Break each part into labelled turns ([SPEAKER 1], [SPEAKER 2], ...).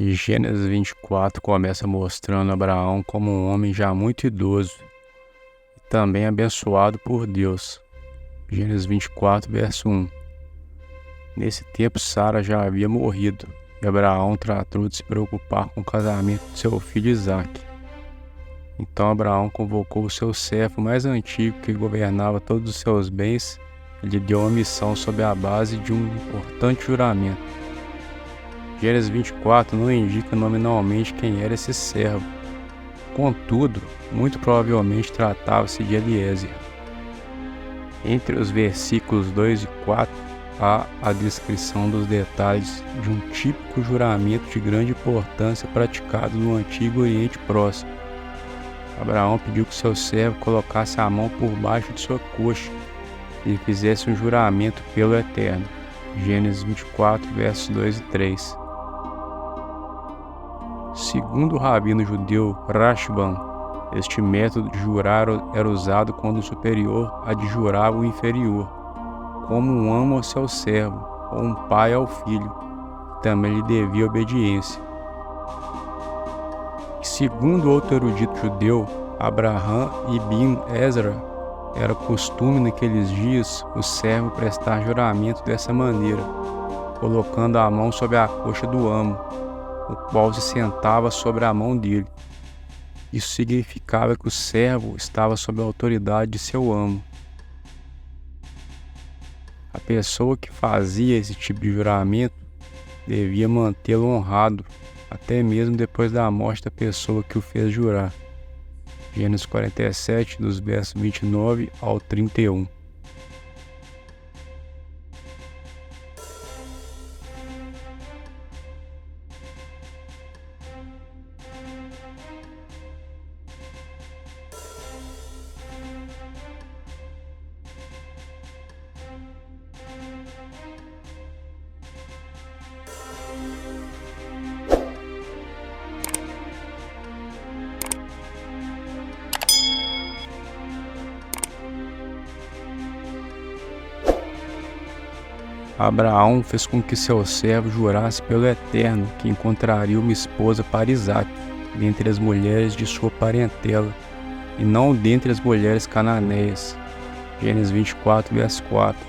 [SPEAKER 1] E Gênesis 24 começa mostrando Abraão como um homem já muito idoso e também abençoado por Deus. Gênesis 24, verso 1. Nesse tempo Sara já havia morrido e Abraão tratou de se preocupar com o casamento de seu filho Isaque. Então Abraão convocou o seu servo mais antigo que governava todos os seus bens e lhe deu uma missão sob a base de um importante juramento. Gênesis 24 não indica nominalmente quem era esse servo. Contudo, muito provavelmente tratava-se de Eliezer. Entre os versículos 2 e 4 há a descrição dos detalhes de um típico juramento de grande importância praticado no Antigo Oriente Próximo. Abraão pediu que seu servo colocasse a mão por baixo de sua coxa e fizesse um juramento pelo Eterno. Gênesis 24, versos 2 e 3. Segundo o rabino judeu Rashbam, este método de jurar era usado quando o superior adjurava o inferior, como um amo ao seu servo, ou um pai ao filho, que também lhe devia obediência. E segundo outro erudito judeu, Abraham ibn Ezra, era costume naqueles dias o servo prestar juramento dessa maneira, colocando a mão sobre a coxa do amo, o qual se sentava sobre a mão dele. Isso significava que o servo estava sob a autoridade de seu amo. A pessoa que fazia esse tipo de juramento devia mantê-lo honrado, até mesmo depois da morte da pessoa que o fez jurar. Gênesis 47, dos versos 29 ao 31. Abraão fez com que seu servo jurasse pelo Eterno que encontraria uma esposa para Isaque, dentre as mulheres de sua parentela, e não dentre as mulheres cananeias. Gênesis 24, verso 4.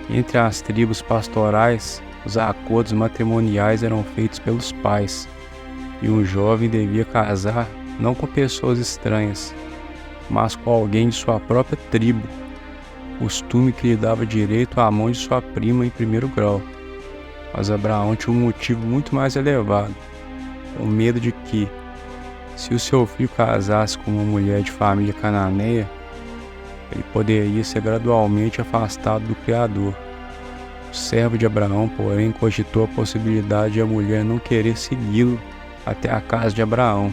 [SPEAKER 1] Entre as tribos pastorais, os acordos matrimoniais eram feitos pelos pais, e um jovem devia casar não com pessoas estranhas, mas com alguém de sua própria tribo, costume que lhe dava direito à mão de sua prima em primeiro grau. Mas Abraão tinha um motivo muito mais elevado, o medo de que, se o seu filho casasse com uma mulher de família cananeia, ele poderia ser gradualmente afastado do Criador. O servo de Abraão, porém, cogitou a possibilidade de a mulher não querer segui-lo até a casa de Abraão.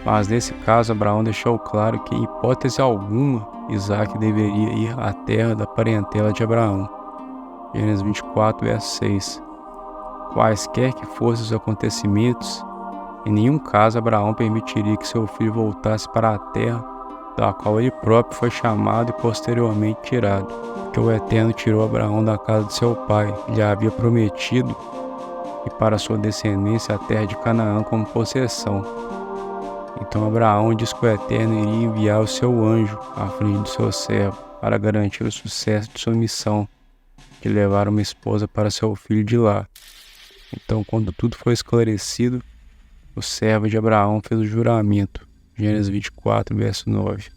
[SPEAKER 1] Mas nesse caso, Abraão deixou claro que, em hipótese alguma, Isaque deveria ir à terra da parentela de Abraão. Gênesis 24, verso 6. Quaisquer que fossem os acontecimentos, em nenhum caso Abraão permitiria que seu filho voltasse para a terra da qual ele próprio foi chamado e posteriormente tirado, porque o Eterno tirou Abraão da casa de seu pai, que lhe havia prometido, e para sua descendência a terra de Canaã como possessão. Então Abraão disse que o Eterno iria enviar o seu anjo à frente do seu servo para garantir o sucesso de sua missão, de levar uma esposa para seu filho de lá. Então, quando tudo foi esclarecido, o servo de Abraão fez o juramento. Gênesis 24, verso 9.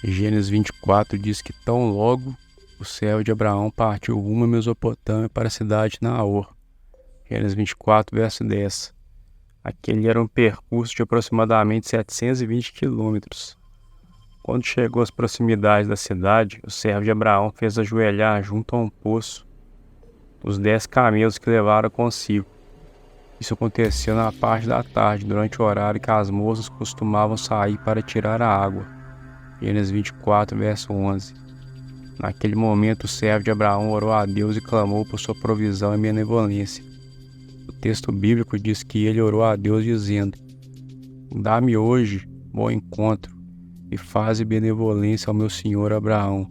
[SPEAKER 1] E Gênesis 24 diz que tão logo o servo de Abraão partiu rumo à Mesopotâmia para a cidade de Naor. Gênesis 24, verso 10. Aquele era um percurso de aproximadamente 720 quilômetros. Quando chegou às proximidades da cidade, o servo de Abraão fez ajoelhar junto a um poço os 10 camelos que levaram consigo. Isso aconteceu na parte da tarde, durante o horário que as moças costumavam sair para tirar a água. Gênesis 24, verso 11. Naquele momento, o servo de Abraão orou a Deus e clamou por sua provisão e benevolência. O texto bíblico diz que ele orou a Deus dizendo: dá-me hoje bom encontro e faze benevolência ao meu senhor Abraão.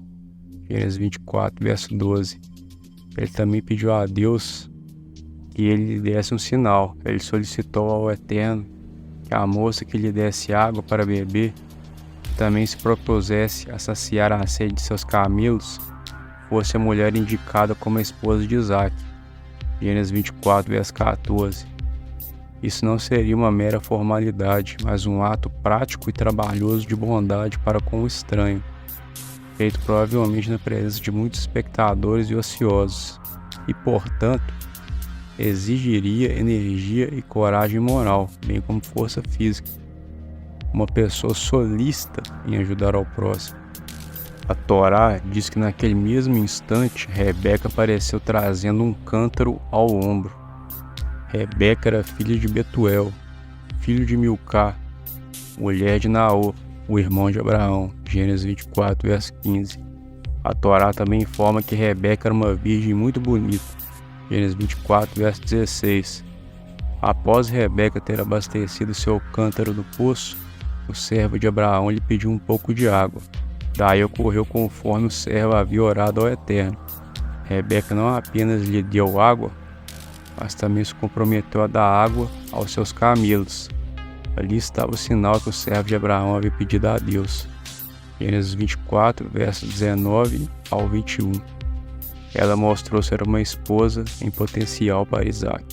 [SPEAKER 1] Gênesis 24, verso 12. ele também pediu a Deus que ele lhe desse um sinal. Ele solicitou ao Eterno que a moça que lhe desse água para beber também se propusesse a saciar a sede de seus camelos, fosse a mulher indicada como a esposa de Isaac. Gênesis 24, verso 14. Isso não seria uma mera formalidade, mas um ato prático e trabalhoso de bondade para com o estranho, feito provavelmente na presença de muitos espectadores e ociosos, e, portanto, exigiria energia e coragem moral, bem como força física. Uma pessoa solícita em ajudar ao próximo. A Torá diz que naquele mesmo instante, Rebeca apareceu trazendo um cântaro ao ombro. Rebeca era filha de Betuel, filho de Milcá, mulher de Naor, o irmão de Abraão. Gênesis 24, verso 15. A Torá também informa que Rebeca era uma virgem muito bonita. Gênesis 24, verso 16. Após Rebeca ter abastecido seu cântaro do poço, o servo de Abraão lhe pediu um pouco de água. Daí ocorreu conforme o servo havia orado ao Eterno. Rebeca não apenas lhe deu água, mas também se comprometeu a dar água aos seus camelos. Ali estava o sinal que o servo de Abraão havia pedido a Deus. Gênesis 24, versos 19 ao 21. Ela mostrou ser uma esposa em potencial para Isaac.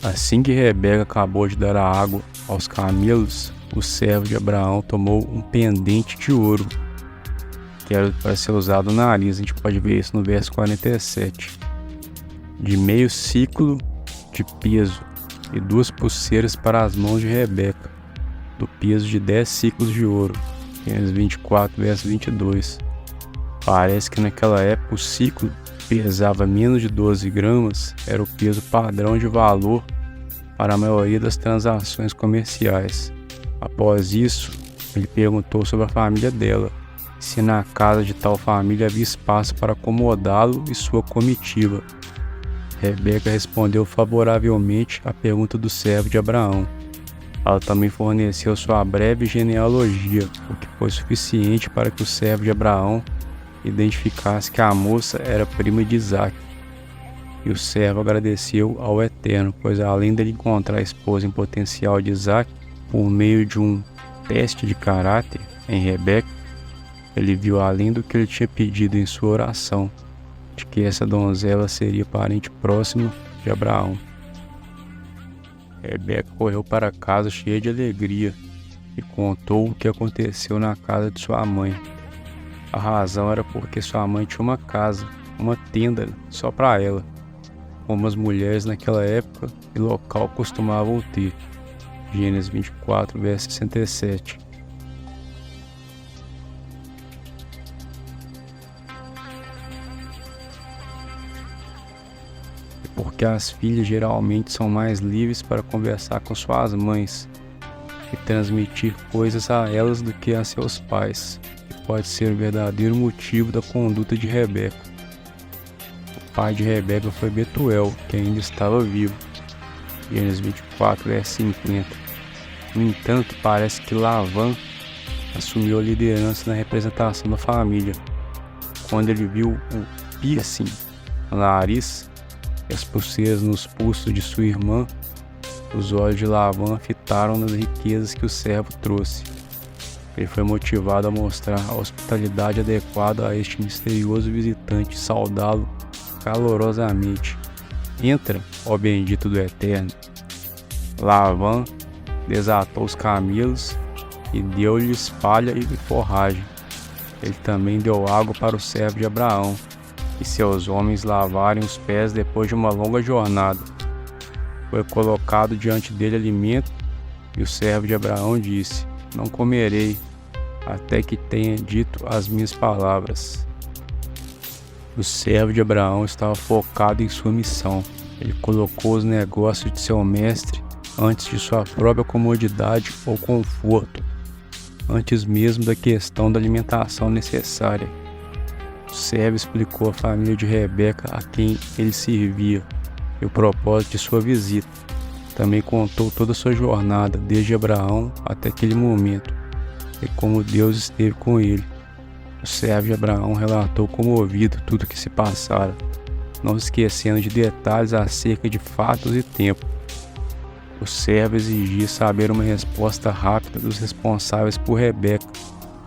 [SPEAKER 1] Assim que Rebeca acabou de dar a água aos camelos, o servo de Abraão tomou um pendente de ouro, que era para ser usado no nariz. A gente pode ver isso no verso 47. De meio ciclo de peso e 2 pulseiras para as mãos de Rebeca, do peso de 10 ciclos de ouro. Gênesis 24, verso 22. Parece que naquela época o ciclo pesava menos de 12 gramas, era o peso padrão de valor para a maioria das transações comerciais. Após isso, ele perguntou sobre a família dela, se na casa de tal família havia espaço para acomodá-lo e sua comitiva. Rebeca respondeu favoravelmente à pergunta do servo de Abraão. Ela também forneceu sua breve genealogia, o que foi suficiente para que o servo de Abraão identificasse que a moça era prima de Isaac. E o servo agradeceu ao Eterno, pois além dele encontrar a esposa em potencial de Isaac, por meio de um teste de caráter em Rebeca, ele viu além do que ele tinha pedido em sua oração, de que essa donzela seria parente próximo de Abraão. Rebeca correu para casa cheia de alegria e contou o que aconteceu na casa de sua mãe. A razão era porque sua mãe tinha uma casa, uma tenda só para ela, como as mulheres naquela época e local costumavam ter. Gênesis 24, verso 67. Porque as filhas geralmente são mais livres para conversar com suas mães e transmitir coisas a elas do que a seus pais, que pode ser o verdadeiro motivo da conduta de Rebeca. O pai de Rebeca foi Betuel, que ainda estava vivo. Gênesis 24, verso 50. No entanto, parece que Lavã assumiu a liderança na representação da família. Quando ele viu o piercing no nariz e as pulseiras nos pulsos de sua irmã, os olhos de Lavã fitaram nas riquezas que o servo trouxe. Ele foi motivado a mostrar a hospitalidade adequada a este misterioso visitante e saudá-lo calorosamente. Entra, ó bendito do Eterno. Lavã desatou os camelos e deu-lhes palha e forragem. Ele também deu água para o servo de Abraão e seus homens lavarem os pés depois de uma longa jornada. Foi colocado diante dele alimento e o servo de Abraão disse: não comerei até que tenha dito as minhas palavras. O servo de Abraão estava focado em sua missão. Ele colocou os negócios de seu mestre antes de sua própria comodidade ou conforto, antes mesmo da questão da alimentação necessária. O servo explicou à família de Rebeca a quem ele servia e o propósito de sua visita. Também contou toda a sua jornada, desde Abraão até aquele momento, e como Deus esteve com ele. O servo de Abraão relatou comovido tudo o que se passara. não se esquecendo de detalhes acerca de fatos e tempo. O servo exigia saber uma resposta rápida dos responsáveis por Rebeca,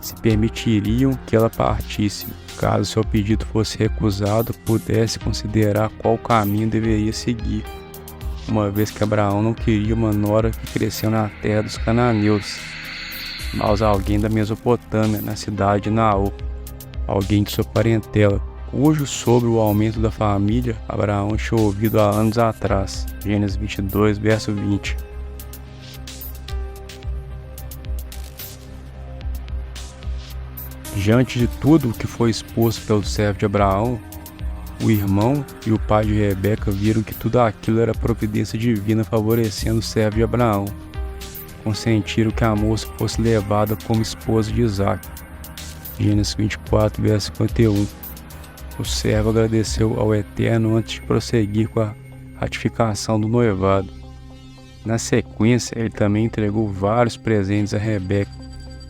[SPEAKER 1] se permitiriam que ela partisse. Caso seu pedido fosse recusado, pudesse considerar qual caminho deveria seguir, uma vez que Abraão não queria uma nora que cresceu na terra dos cananeus, mas alguém da Mesopotâmia, na cidade de Naor, alguém de sua parentela, cujo sobre o aumento da família Abraão tinha ouvido há anos atrás. Gênesis 22, verso 20. Diante de tudo o que foi exposto pelo servo de Abraão, o irmão e o pai de Rebeca viram que tudo aquilo era providência divina favorecendo o servo de Abraão. Consentiram que a moça fosse levada como esposa de Isaque. Gênesis 24, verso 51. O servo agradeceu ao Eterno antes de prosseguir com a ratificação do noivado. Na sequência, ele também entregou vários presentes a Rebeca,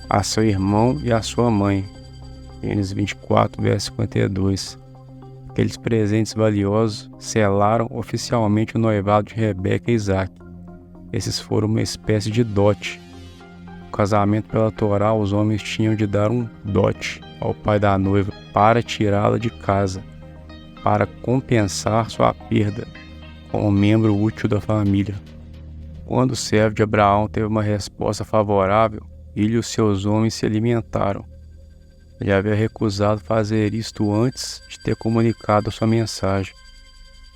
[SPEAKER 1] a seu irmão e a sua mãe. Gênesis 24, verso 52. Aqueles presentes valiosos selaram oficialmente o noivado de Rebeca e Isaque. Esses foram uma espécie de dote. No casamento pela Torá, os homens tinham de dar um dote ao pai da noiva para tirá-la de casa, para compensar sua perda como membro útil da família. Quando o servo de Abraão teve uma resposta favorável, ele e os seus homens se alimentaram. Ele havia recusado fazer isto antes de ter comunicado a sua mensagem,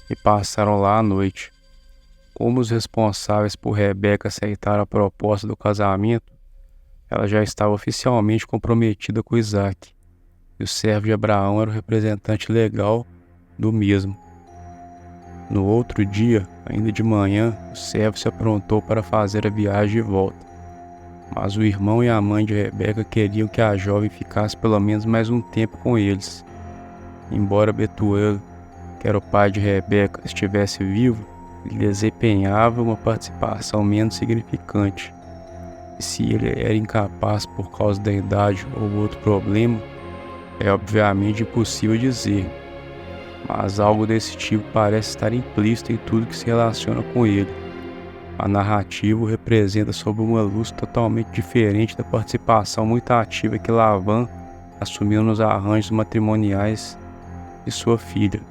[SPEAKER 1] e passaram lá à noite. Como os responsáveis por Rebeca aceitaram a proposta do casamento, ela já estava oficialmente comprometida com Isaque, e o servo de Abraão era o representante legal do mesmo. No outro dia, ainda de manhã, o servo se aprontou para fazer a viagem de volta. Mas o irmão e a mãe de Rebeca queriam que a jovem ficasse pelo menos mais um tempo com eles. Embora Betuel, que era o pai de Rebeca, estivesse vivo, ele desempenhava uma participação menos significante. E se ele era incapaz por causa da idade ou outro problema, é obviamente impossível dizer. Mas algo desse tipo parece estar implícito em tudo que se relaciona com ele. A narrativa o representa sob uma luz totalmente diferente da participação muito ativa que Labã assumiu nos arranjos matrimoniais de sua filha.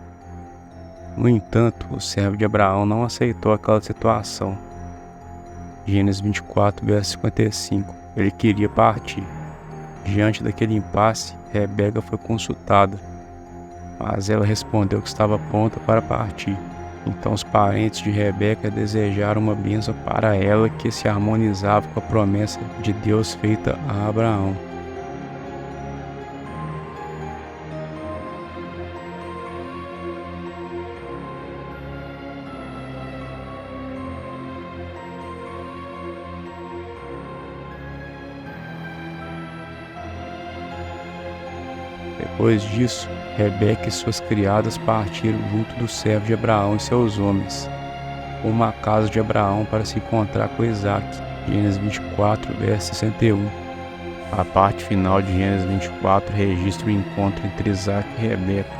[SPEAKER 1] No entanto, o servo de Abraão não aceitou aquela situação. Gênesis 24, verso 55. Ele queria partir. Diante daquele impasse, Rebeca foi consultada, mas ela respondeu que estava pronta para partir. Então os parentes de Rebeca desejaram uma bênção para ela que se harmonizava com a promessa de Deus feita a Abraão. Depois disso, Rebeca e suas criadas partiram junto do servo de Abraão e seus homens, rumo à casa de Abraão para se encontrar com Isaque. Gênesis 24, verso 61. A parte final de Gênesis 24 registra o encontro entre Isaque e Rebeca.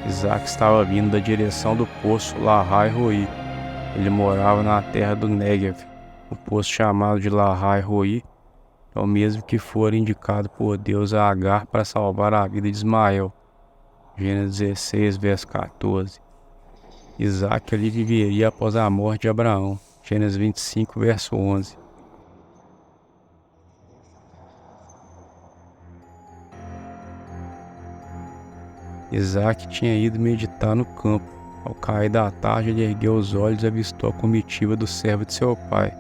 [SPEAKER 1] Isaque estava vindo da direção do poço Lahai Roi. Ele morava na terra do Negev. O poço chamado de Lahai Roi é o mesmo que fora indicado por Deus a Agar para salvar a vida de Ismael. Gênesis 16, verso 14. Isaque ali viveria após a morte de Abraão. Gênesis 25, verso 11. Isaque tinha ido meditar no campo. Ao cair da tarde, ele ergueu os olhos e avistou a comitiva do servo de seu pai.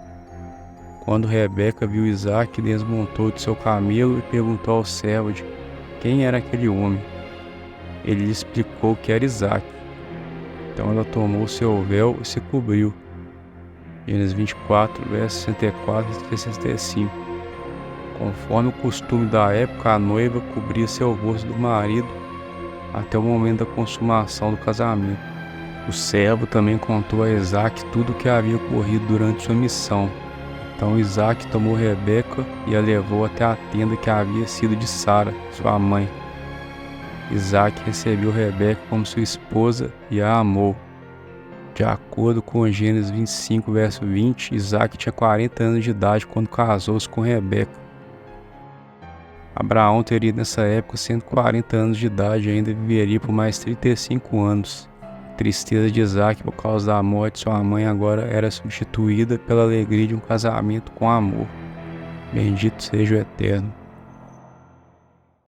[SPEAKER 1] Quando Rebeca viu Isaque, desmontou de seu camelo e perguntou ao servo de quem era aquele homem. Ele lhe explicou que era Isaque. Então ela tomou seu véu e se cobriu. Gênesis 24, versos 64 e 65. Conforme o costume da época, a noiva cobria seu rosto do marido até o momento da consumação do casamento. O servo também contou a Isaque tudo o que havia ocorrido durante sua missão. Então Isaque tomou Rebeca e a levou até a tenda que havia sido de Sara, sua mãe. Isaac recebeu Rebeca como sua esposa e a amou. De acordo com Gênesis 25, verso 20, Isaac tinha 40 anos de idade quando casou-se com Rebeca. Abraão teria nessa época 140 anos de idade e ainda viveria por mais 35 anos. A tristeza de Isaac por causa da morte de sua mãe agora era substituída pela alegria de um casamento com amor. Bendito seja o Eterno.